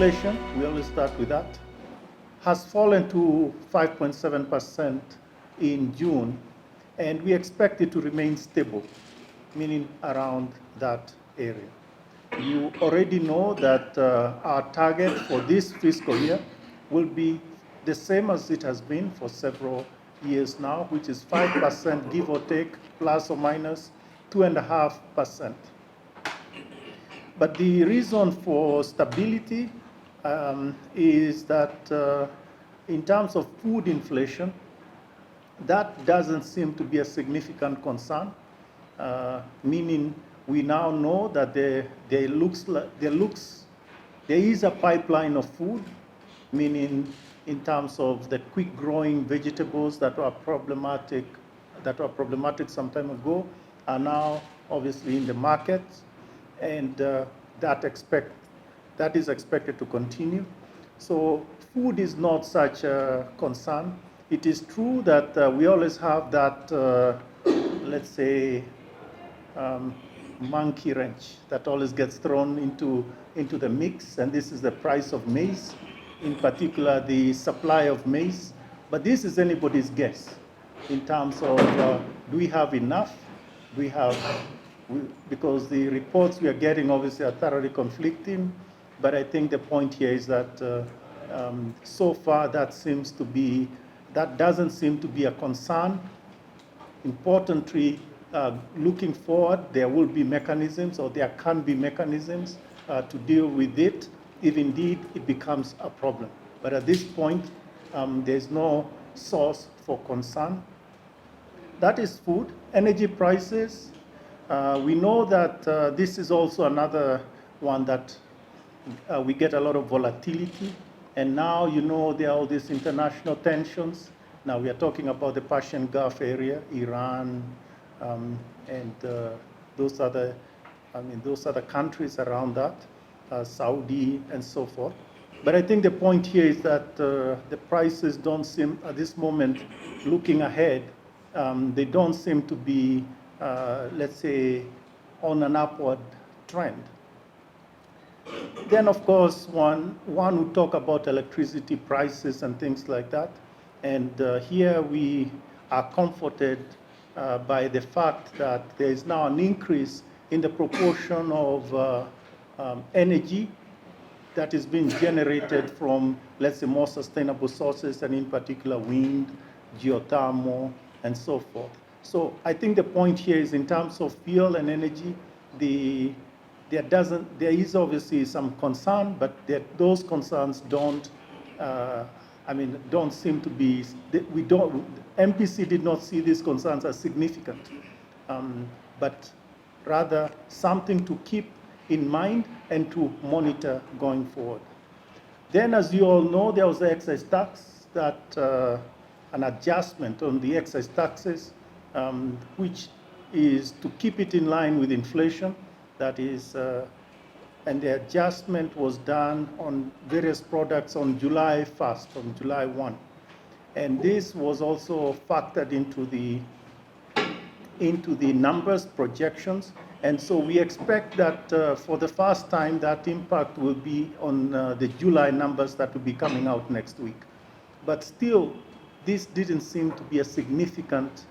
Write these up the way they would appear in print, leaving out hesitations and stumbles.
inflation, we always start with that, has fallen to 5.7% in June, and we expect it to remain stable, meaning around that area. You already know that our target for this fiscal year will be the same as it has been for several years now, which is 5%, give or take, plus or minus 2.5%. But the reason for stability is that in terms of food inflation, that doesn't seem to be a significant concern, meaning we now know that there is a pipeline of food, meaning in terms of the quick-growing vegetables that were problematic some time ago, are now obviously in the market, and that is expected to continue. So food is not such a concern. It is true that we always have that, let's say, monkey wrench that always gets thrown into the mix, and this is the price of maize, in particular the supply of maize. But this is anybody's guess in terms of do we have enough? Because the reports we are getting obviously are thoroughly conflicting, but I think the point here is that so far that doesn't seem to be a concern. Importantly, looking forward, there will be mechanisms, or there can be mechanisms to deal with it if indeed it becomes a problem. But at this point, there's no source for concern. That is food. Energy prices. We know that this is also another one that we get a lot of volatility. And now, there are all these international tensions. Now we are talking about the Persian Gulf area, Iran, and those other countries around that, Saudi and so forth. But I think the point here is that the prices don't seem, at this moment, looking ahead, they don't seem to be, let's say, on an upward trend. Then, of course, one would talk about electricity prices and things like that. And here we are comforted by the fact that there is now an increase in the proportion of energy that is being generated from, let's say, more sustainable sources, and in particular wind, geothermal, and so forth. So I think the point here is, in terms of fuel and energy, there is obviously some concern, but those concerns don't seem to be, MPC did not see these concerns as significant, but rather something to keep in mind and to monitor going forward. Then, as you all know, there was the excise tax, an adjustment on the excise taxes, which is to keep it in line with inflation. That is, and the adjustment was done on various products on July 1st, on July 1. And this was also factored into the numbers, projections. And so we expect that for the first time, that impact will be on the July numbers that will be coming out next week. But still, this didn't seem to be a significant,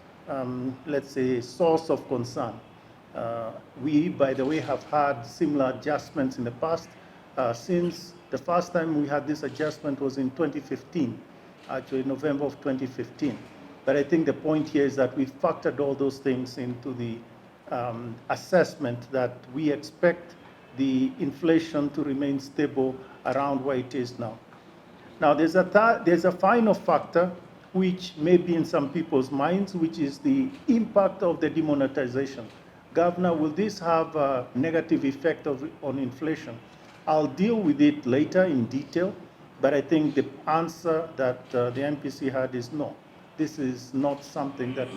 let's say, source of concern. We, by the way, have had similar adjustments in the past. Since the first time we had this adjustment was in 2015, actually November of 2015. But I think the point here is that we factored all those things into the assessment that we expect the inflation to remain stable around where it is now. Now, there's a final factor which may be in some people's minds, which is the impact of the demonetization. Governor, will this have a negative effect on inflation? I'll deal with it later in detail, but I think the answer that the MPC had is no. This is not something that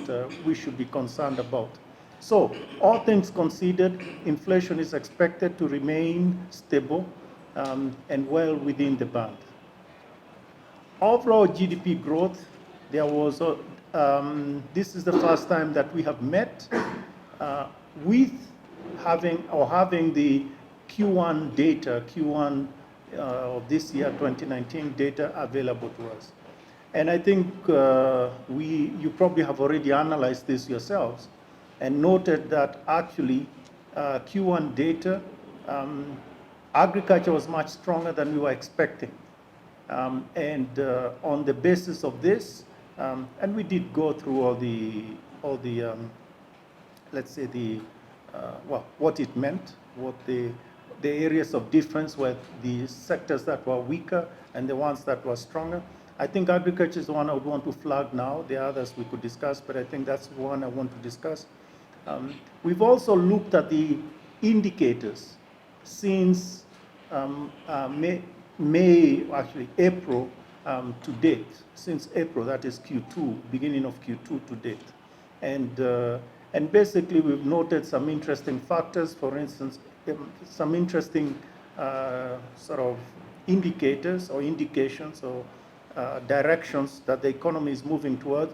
we should be concerned about. So, all things considered, inflation is expected to remain stable and well within the band. Overall GDP growth, there was this is the first time that we have met with having the Q1 data, Q1 of this year, 2019, data available to us. And I think you probably have already analyzed this yourselves and noted that actually Q1 data, agriculture was much stronger than we were expecting. And on the basis of this, and we did go through all the let's say what it meant, what the areas of difference were, the sectors that were weaker and the ones that were stronger. I think agriculture is the one I would want to flag now. The others we could discuss, but I think that's the one I want to discuss. We've also looked at the indicators since actually April to date, since April, that is Q2, beginning of Q2 to date. And basically we've noted some interesting factors, for instance, some interesting sort of indicators or indications or directions that the economy is moving towards.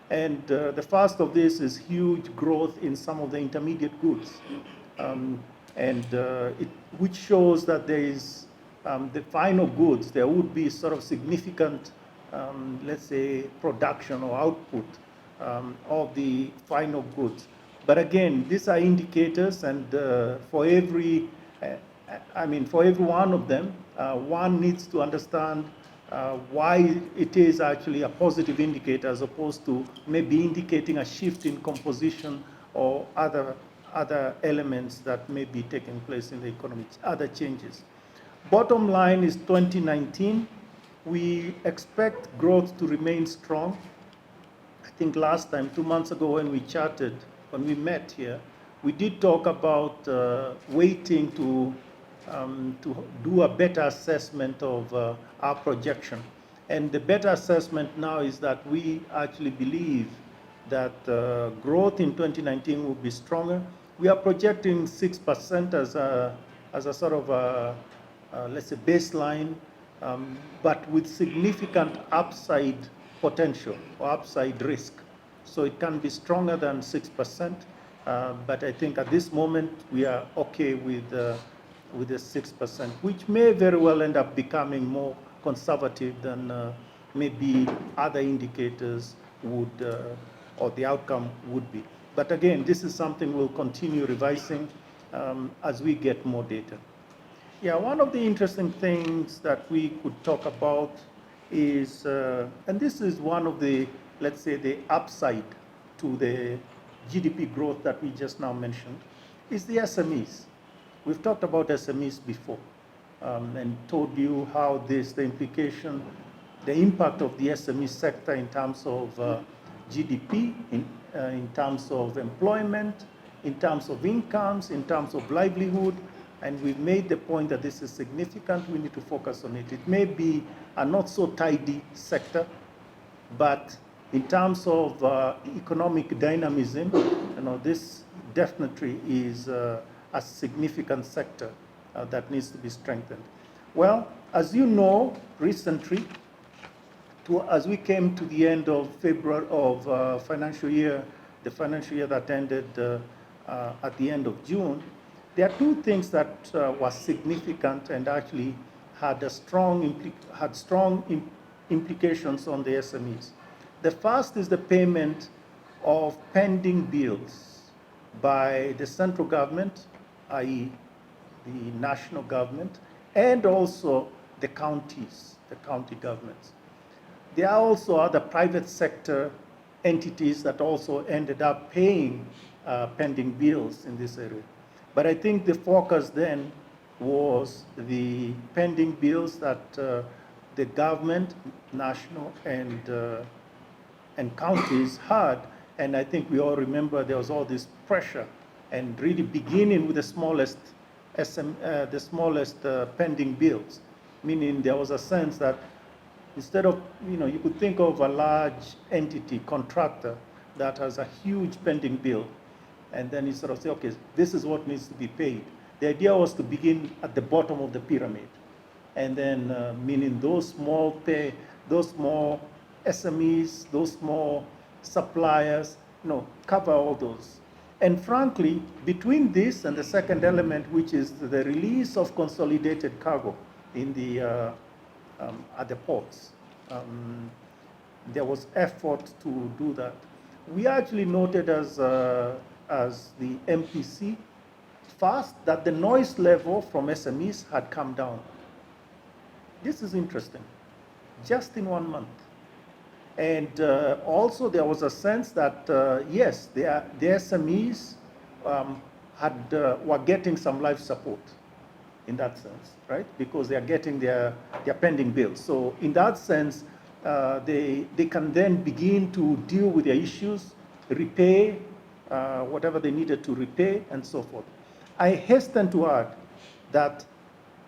And the first of this is huge growth in some of the intermediate goods, which shows that there is the final goods, there would be sort of significant, let's say, production or output of the final goods. But again, these are indicators, and for every one of them, one needs to understand why it is actually a positive indicator as opposed to maybe indicating a shift in composition or other elements that may be taking place in the economy, other changes. Bottom line is 2019, we expect growth to remain strong. I think last time, 2 months ago when we chatted, when we met here, we did talk about waiting to do a better assessment of our projection. And the better assessment now is that we actually believe that growth in 2019 will be stronger. We are projecting 6% as a sort of let's say baseline, but with significant upside potential or upside risk. So it can be stronger than 6%, but I think at this moment we are okay with the 6%, which may very well end up becoming more conservative than maybe other indicators would, or the outcome would be. But again, this is something we'll continue revising as we get more data. Yeah, one of the interesting things that we could talk about is, and this is one of the, let's say, the upside to the GDP growth that we just now mentioned, is the SMEs. We've talked about SMEs before and told you how the implication, the impact of the SME sector in terms of GDP, in terms of employment, in terms of incomes, in terms of livelihood. And we've made the point that this is significant. We need to focus on it. It may be a not so tidy sector, but in terms of economic dynamism, this definitely is a significant sector that needs to be strengthened. Well, as you know, recently, as we came to the end of February of financial year, the financial year that ended at the end of June, there are two things that were significant and actually had strong implications on the SMEs. The first is the payment of pending bills by the central government, i.e. the national government, and also the counties, the county governments. There are also other private sector entities that also ended up paying pending bills in this area. But I think the focus then was the pending bills that the government, national and counties had, and I think we all remember there was all this pressure, and really beginning with the smallest pending bills, meaning there was a sense that instead of, you could think of a large entity, contractor, that has a huge pending bill, and then you sort of say, okay, this is what needs to be paid. The idea was to begin at the bottom of the pyramid, and then meaning those small SMEs, those small suppliers, cover all those. And frankly, between this and the second element, which is the release of consolidated cargo, in the at the ports. There was effort to do that. We actually noted as the MPC first that the noise level from SMEs had come down. This is interesting, just in 1 month. And also there was a sense that, yes, the SMEs were getting some life support in that sense, right? Because they are getting their pending bills. So in that sense, they can then begin to deal with their issues, repay whatever they needed to repay, and so forth. I hasten to add that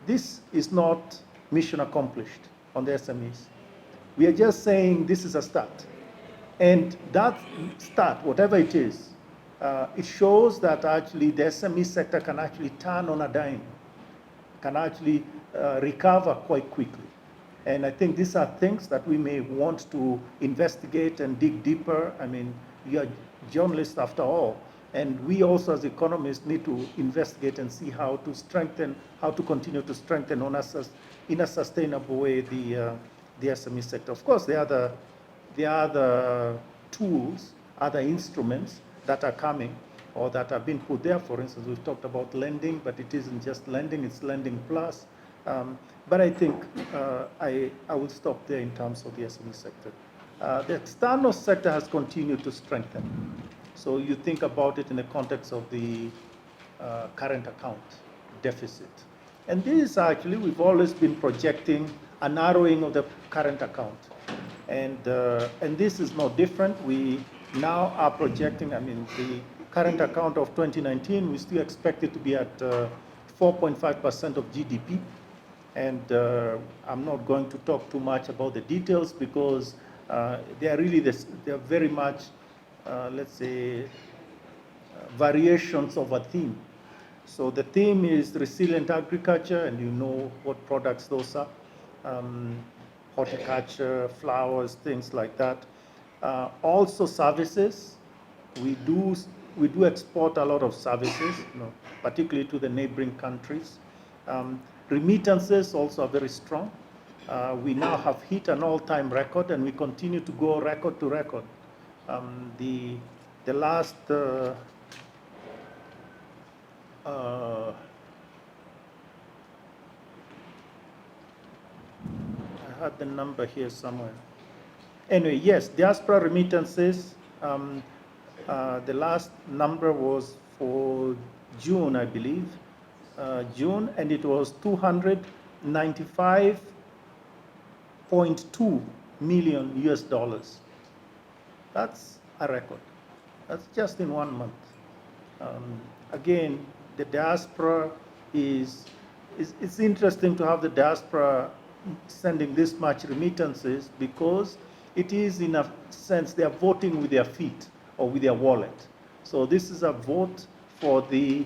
this is not mission accomplished on the SMEs. We are just saying this is a start. And that start, whatever it is, it shows that actually the SME sector can actually turn on a dime, can actually recover quite quickly. And I think these are things that we may want to investigate and dig deeper. I mean, we are journalists after all, and we also as economists need to investigate and see how to strengthen, how to continue to strengthen in a sustainable way the SME sector. Of course, there are the tools, other instruments that are coming or that have been put there. For instance, we've talked about lending, but it isn't just lending, it's lending plus. But I think I will stop there in terms of the SME sector. The external sector has continued to strengthen. So you think about it in the context of the current account deficit. And this actually, we've always been projecting a narrowing of the current account. And this is no different. We now are projecting, I mean, the current account of 2019, we still expect it to be at 4.5% of GDP. And I'm not going to talk too much about the details because they are really, they are very much, let's say, variations of a theme. So the theme is resilient agriculture, and you know what products those are. Horticulture, flowers, things like that. Also services. We do export a lot of services, particularly to the neighboring countries. Remittances also are very strong. We now have hit an all-time record, and we continue to go record to record. The last I had the number here somewhere. Anyway, yes, diaspora remittances. The last number was for June, I believe. June, and it was 295.2 million US dollars. That's a record. That's just in 1 month. Again, the diaspora it's interesting to have the diaspora sending this much remittances because it is, in a sense, they are voting with their feet or with their wallet. So this is a vote for the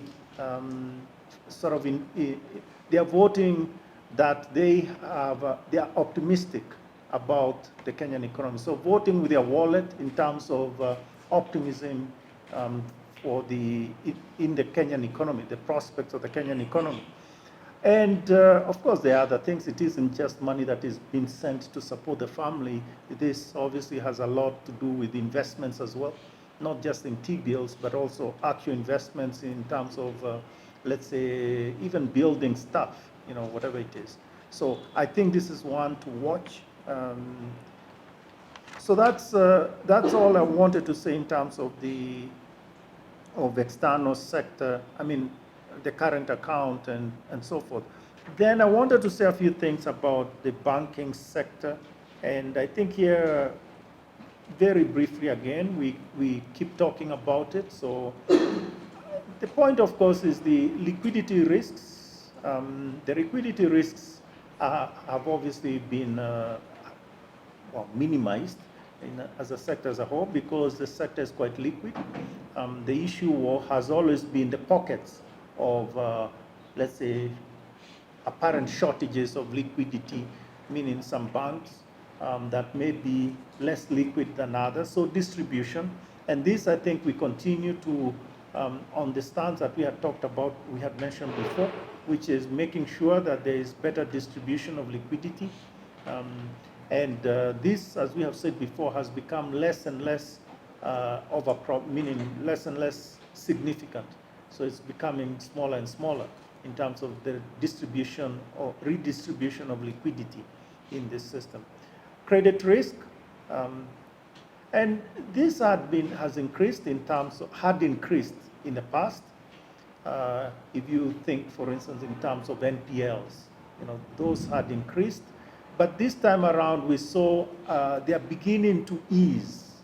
they are voting that they are optimistic about the Kenyan economy. So voting with their wallet in terms of optimism in the Kenyan economy, the prospects of the Kenyan economy. And of course, there are other things. It isn't just money that is being sent to support the family. This obviously has a lot to do with investments as well, not just in T-bills, but also actual investments in terms of, let's say, even building stuff, whatever it is. So I think this is one to watch. So that's all I wanted to say in terms of the external sector. I mean, the current account and so forth. Then I wanted to say a few things about the banking sector. And I think here, very briefly again, we keep talking about it. So the point, of course, is the liquidity risks. The liquidity risks have obviously been minimized as a sector as a whole because the sector is quite liquid. The issue has always been the pockets of, let's say, apparent shortages of liquidity, meaning some banks that may be less liquid than others, so distribution. And this, I think, we continue to, on the stance that we had talked about, we had mentioned before, which is making sure that there is better distribution of liquidity. This, as we have said before, has become less and less of a problem, meaning less and less significant. So it's becoming smaller and smaller in terms of the distribution or redistribution of liquidity in this system. Credit risk, and this has increased in terms of, had increased in the past. If you think, for instance, in terms of NPLs, those had increased. But this time around, we saw they are beginning to ease.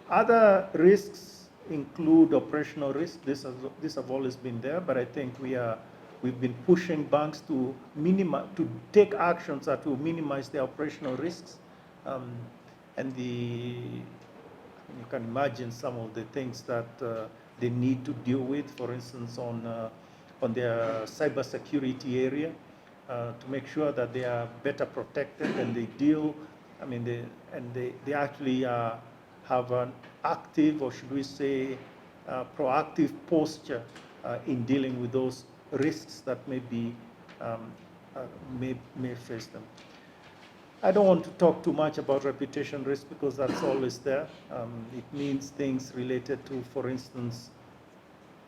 Other risks include operational risk. This have always been there, but I think we've been pushing banks to take actions that will minimize their operational risks. You can imagine some of the things that they need to deal with, for instance, on their cybersecurity area, to make sure that they are better protected and they deal. They actually have an active, or should we say, proactive posture in dealing with those risks that may face them. I don't want to talk too much about reputation risk because that's always there. It means things related to, for instance,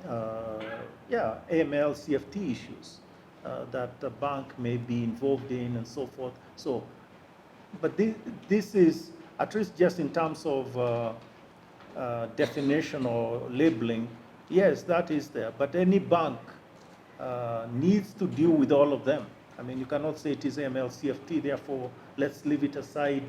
AML, CFT issues that the bank may be involved in and so forth. So, but this is, at least just in terms of definition or labeling, yes, that is there. But any bank needs to deal with all of them. You cannot say it is AML, CFT, therefore let's leave it aside.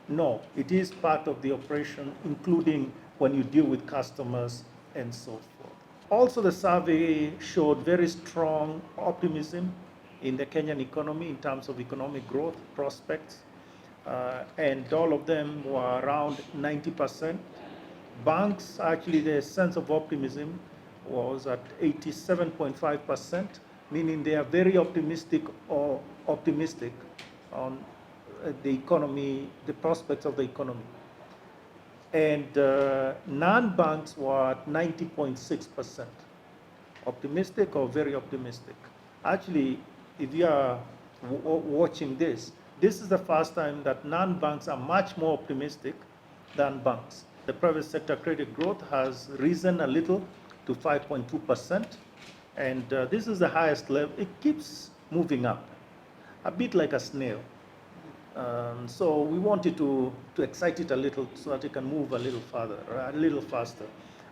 No, it is part of the operation, including when you deal with customers and so forth. Also, the survey showed very strong optimism in the Kenyan economy in terms of economic growth prospects, and all of them were around 90%. Banks, actually, their sense of optimism was at 87.5%. Meaning they are very optimistic on the economy, the prospects of the economy. And non-banks were at 90.6%. Optimistic or very optimistic. Actually, if you are watching this is the first time that non-banks are much more optimistic than banks. The private sector credit growth has risen a little to 5.2%. And this is the highest level. It keeps moving up, a bit like a snail. So we wanted to excite it a little so that it can move a little further, or a little faster.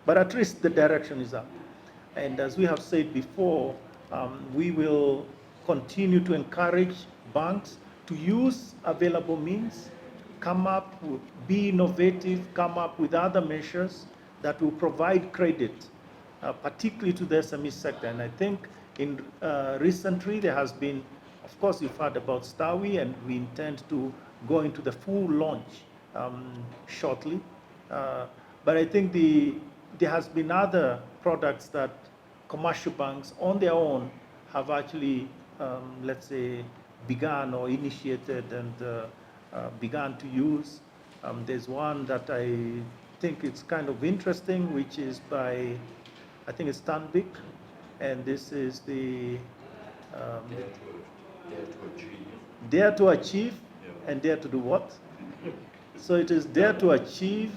But at least the direction is up. And as we have said before, we will continue to encourage banks to use available means, be innovative, come up with other measures that will provide credit, particularly to the SME sector. And I think recently there has been, of course, you've heard about STAWI, and we intend to go into the full launch shortly. But I think there has been other products that commercial banks on their own have actually, let's say, begun or initiated and begun to use. There's one that I think it's kind of interesting, which is by, I think it's Stanbic, and this is the Dare to Achieve, and Dare to do what? So it is Dare to Achieve,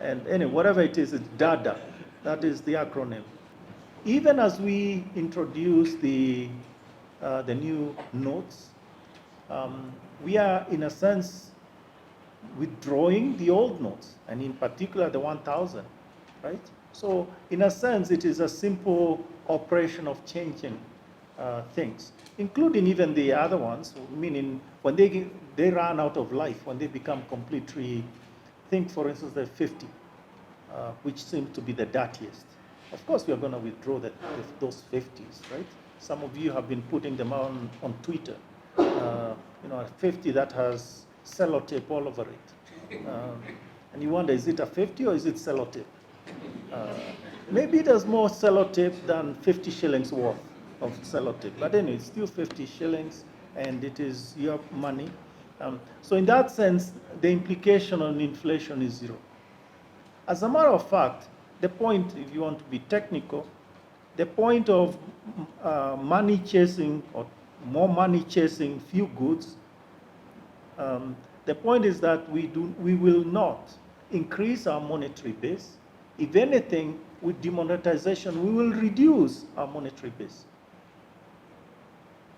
and anyway, whatever it is, it's DADA. That is the acronym. Even as we introduce the new notes, we are, in a sense, withdrawing the old notes, and in particular the 1,000, right? So in a sense, it is a simple operation of changing things, including even the other ones, meaning when they run out of life, when they become completely, think for instance the 50, which seems to be the dirtiest. Of course, we are going to withdraw those 50s, right? Some of you have been putting them on Twitter. A 50 that has sellotape all over it. And you wonder, is it a 50 or is it sellotape? Maybe it has more sellotape than 50 shillings worth of sellotape. But anyway, it's still 50 shillings, and it is your money. So in that sense, the implication on inflation is zero. As a matter of fact, the point, if you want to be technical, the point of money chasing or more money chasing few goods, the point is that we will not increase our monetary base. If anything, with demonetization, we will reduce our monetary base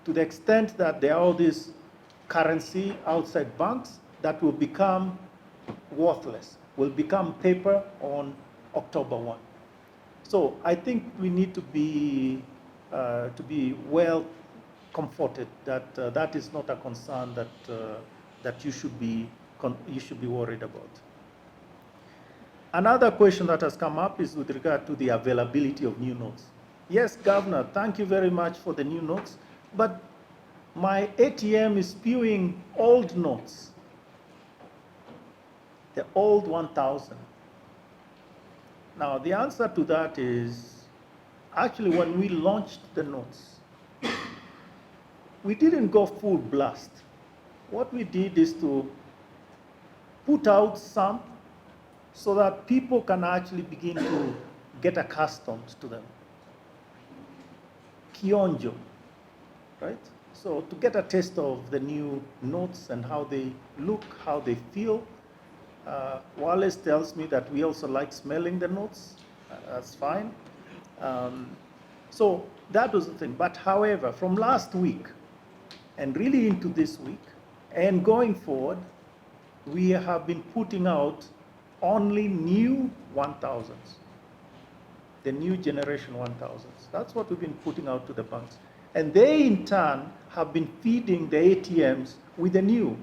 to the extent that there are all these currency outside banks that will become worthless, will become paper on October 1. So I think we need to be well comforted that that is not a concern that you should be worried about. Another question that has come up is with regard to the availability of new notes. Yes, Governor, thank you very much for the new notes, but my ATM is spewing old notes, the old 1,000. Now, the answer to that is, actually, when we launched the notes, we didn't go full blast. What we did is to put out some so that people can actually begin to get accustomed to them. Kionjo, right? So to get a taste of the new notes and how they look, how they feel. Wallace tells me that we also like smelling the notes. That's fine. So that was the thing. But however, from last week and really into this week and going forward, we have been putting out only new 1,000s, the new generation 1,000s. That's what we've been putting out to the banks. And they, in turn, have been feeding the ATMs with the new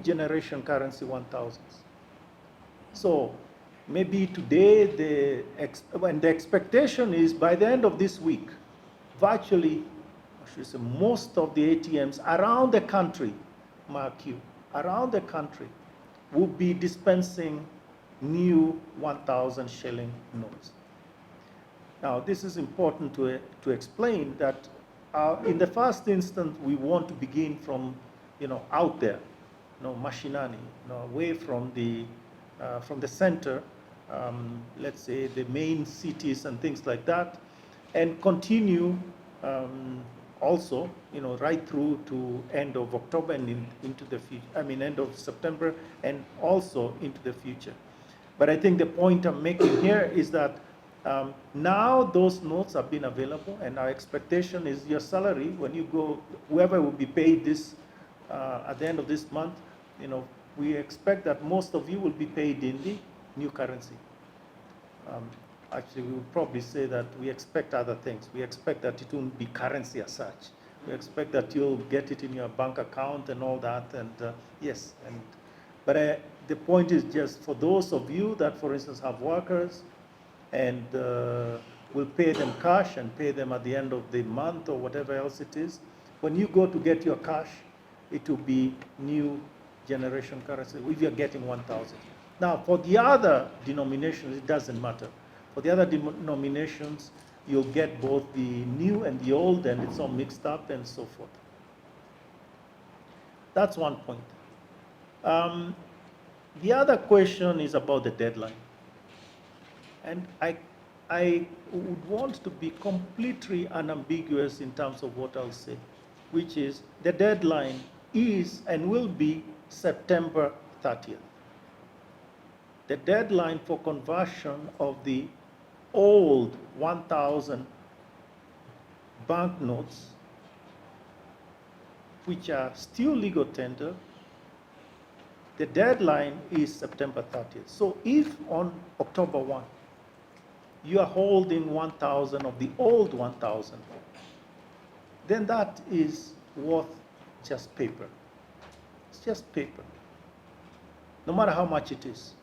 generation currency 1,000s. So maybe today, the expectation is by the end of this week, virtually, I should say, most of the ATMs around the country, mark you, around the country, will be dispensing new 1,000 shilling notes. Now, this is important to explain that in the first instance, we want to begin from, out there, mashinani, away from the center, let's say the main cities and things like that, and continue also, right through to end of October and into the future. I mean, end of September and also into the future. But I think the point I'm making here is that now those notes have been available, and our expectation is your salary when you go, whoever will be paid this at the end of this month, we expect that most of you will be paid in the new currency. Actually, we would probably say that we expect other things. We expect that it won't be currency as such. We expect that you'll get it in your bank account and all that. And yes, but the point is just for those of you that, for instance, have workers and will pay them cash and pay them at the end of the month or whatever else it is, when you go to get your cash, it will be new generation currency if you're getting 1,000. Now, for the other denominations, it doesn't matter. For the other denominations, you'll get both the new and the old, and it's all mixed up and so forth. That's one point. The other question is about the deadline. And I would want to be completely unambiguous in terms of what I'll say, which is the deadline is and will be September 30th. The deadline for conversion of the old 1,000 banknotes, which are still legal tender, the deadline is September 30th. So if on October 1, you are holding 1,000 of the old 1,000, then that is worth just paper. It's just paper, no matter how much it is.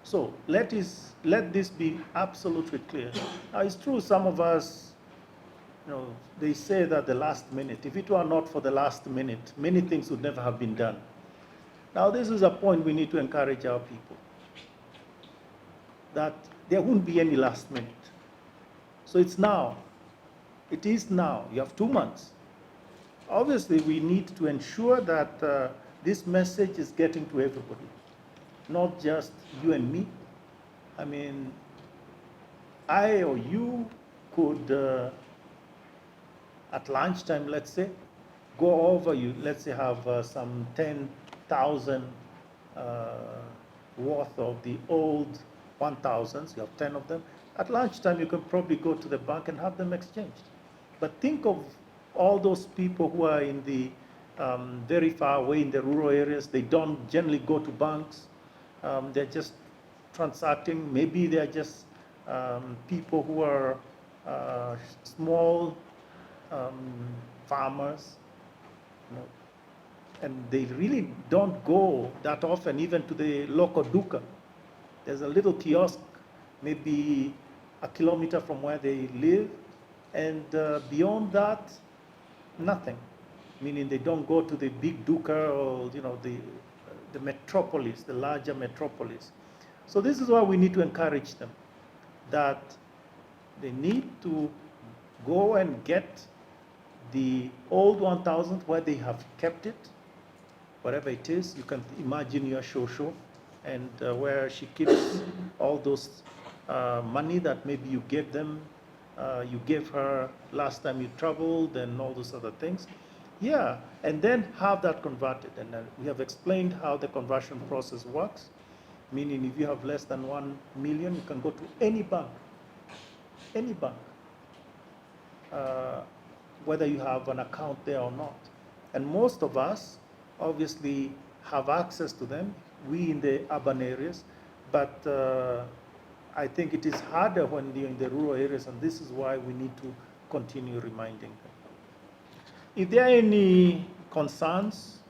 So let this be absolutely clear. Now, it's true, some of us, they say that the last minute, if it were not for the last minute, many things would never have been done. Now, this is a point we need to encourage our people, that there won't be any last minute. So it's now. It is now. You have 2 months. Obviously, we need to ensure that this message is getting to everybody, not just you and me. I mean, I or you could, at lunchtime, let's say, go over, let's say have some 10,000 worth of the old 1,000s, you have 10 of them. At lunchtime, you can probably go to the bank and have them exchanged. But think of all those people who are in the very far away in the rural areas. They don't generally go to banks. They're just transacting. Maybe they're just people who are small farmers, you know, and they really don't go that often even to the local duka. There's a little kiosk maybe a kilometer from where they live, and beyond that, nothing. Meaning they don't go to the big duka or the metropolis, the larger metropolis. So this is why we need to encourage them, that they need to go and get the old 1,000 where they have kept it, whatever it is. You can imagine your shosho and where she keeps all those money that maybe you gave them, you gave her last time you traveled and all those other things. Yeah, and then have that converted. And we have explained how the conversion process works, meaning if you have less than 1 million, you can go to any bank, whether you have an account there or not. And most of us obviously have access to them, we in the urban areas, but I think it is harder when you're in the rural areas, and this is why we need to continue reminding them. If there are any concerns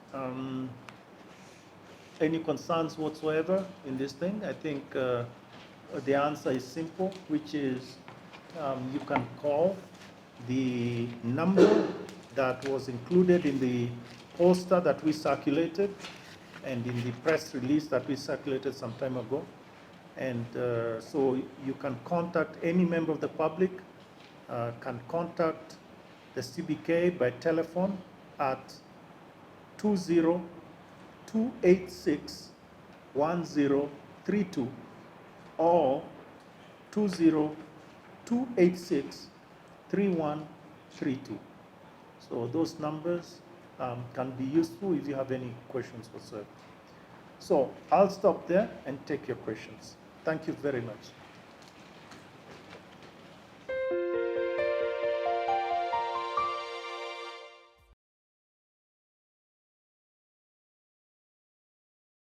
whatsoever in this thing, I think the answer is simple, which is you can call the number that was included in the poster that we circulated and in the press release that we circulated some time ago. And so you can contact any member of the public, can contact the CBK by telephone at 202861032 or 202863132. So those numbers can be useful if you have any questions whatsoever. So I'll stop there and take your questions. Thank you very much.